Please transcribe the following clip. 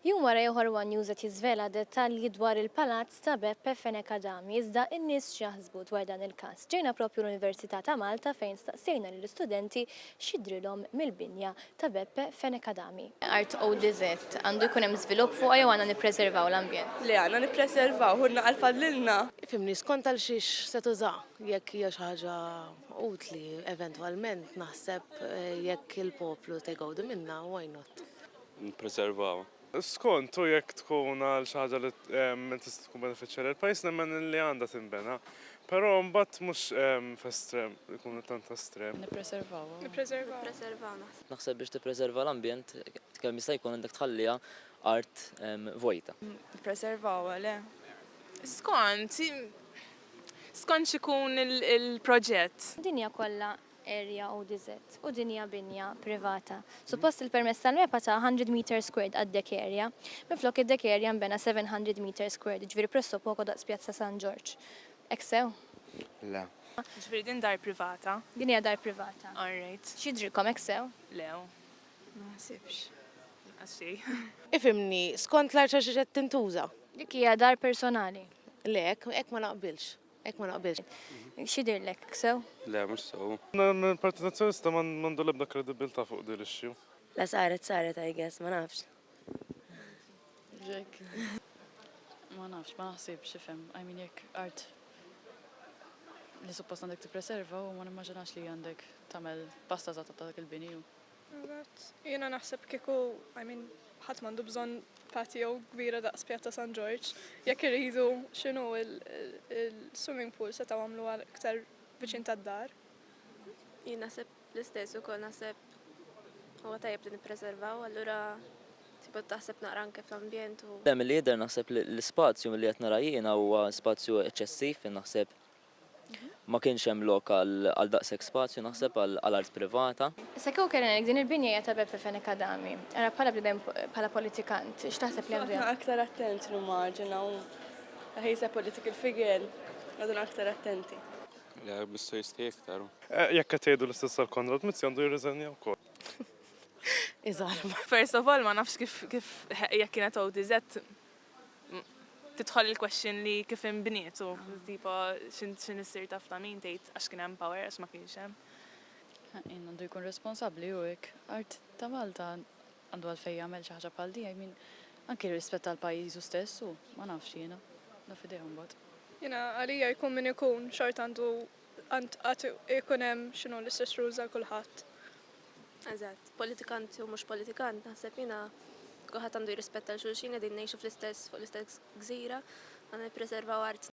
Jum wara ieħor One News qed jiżvela dettalji dwar il-palazz ta' Beppe Fenekadami iżda n-nies x'jaħsbu dwar dan il-każ. Ġejna proprju l-Università ta' Malta fejn staqsejna lill-istudenti x'jidrilhom mill-binja ta' Beppe Fenekadami. Art ODZ għandu jkun hemm żvilupp fuq jew għandna nippreservaw l-ambjent. Li għanna nippreservaw, hunna għal-fadlilna. Fimni, skont għal xiex se tuża, jekk hija xi ħaġa utli, eventwalment naħseb jekk il-poplu tegawdu minna, why not? Nippreservaw. Skont u jekk tkun għal xi ħaġa li tista' tkun benefiċċja lill-pajjiż nemmen li għandha tinbena. Però mbagħad mhux f'estrem, ikun tant estrem. Nippreservaw. Naħseb biex tippreserva l-ambjent, kemm jista' jkun għandek tħallija art vojta. Nippreservaw, le. Skont xikun il-proġett. Dinja kollha area ODZ u dinja binja privata. Suppost il-permess tal-mepa ta' 100 meter squared għad-dek area, minflok id-dek area mbena 700 meter squared, ġviri presso poco daqs Pjazza San George. Eksew? Le. Ġifieri din dar privata. Din hija dar privata. All right. Xidrilkom eksew? Lew. Ma ħsibx. Għaxi. Ifimni, skont l-arċa xi qed tintuża. Dik hija dar personali. Le, hekk ma naqbilx. Hekk ma naqbilx. Xidirlek eksew? Le, mhux sew. Il-Partit Nazzjonista m'għandu l-ebda kredibilità fuq din ix-xju. La saret, I guess, ma nafx. Ġek. Ma nafx, ma naħsibx ifhem. I mean jekk art li suppost għandek tippreserva u ma nimmaġinax li għandek tagħmel pasta żgħata ta' dak il-biniju. Jiena naħseb kieku, ħadd m'għandu bżonn patio kbira daqs Pjazza San George. Jekk iridu x'inhu il-swimming pool setgħu għamlu għal iktar viċin tad-dar. Jien naħseb l-istess ukoll naħseb huwa tajjeb li nippreservaw, allura tibgħod taħseb naqra anke fl-ambjent u Dem li jidher naħseb li l-ispazju milli qed nara jiena huwa spazju eċċessiv naħseb ma kienx hemm lokal għal daqshekk spazju naħseb għal art privata. Issa kieku kellek din il-binja hija ta' Beppe Fenekadami. Ara bħala politikant, x'taħseb li għandu? aktar attenti l-marġina u ħejsa political figure għadun aktar attenti. Le, bistu jisti iktar. Jekk qed jgħidu l-istess għal Konrad Mizzi għandu jirriżenja wkoll. Iżgħar. First of all, ma nafx kif jekk kienet ODZ tidħol il-question li kif inbniet u tipo x'in issir taf ta' min tgħid għax kien hemm power għax ma kienx hemm. Jien għandu jkun responsabbli u hekk art ta' Malta għandu għalfejn jagħmel xi ħaġa bħal di, I mean anke rispett għall-pajjiżu stess u ma nafx jiena. Naf idejhom bad. Jiena għalija jkun min ikun xort għandu ikun hemm x'inhu l-istess rules għal kulħadd. Eżatt, politikanti u mhux politikant, naħseb jiena kulħadd għandu jirrispetta l-xulxin qegħdin ngħixu fuq l-istess gżira, għandna nippreservaw art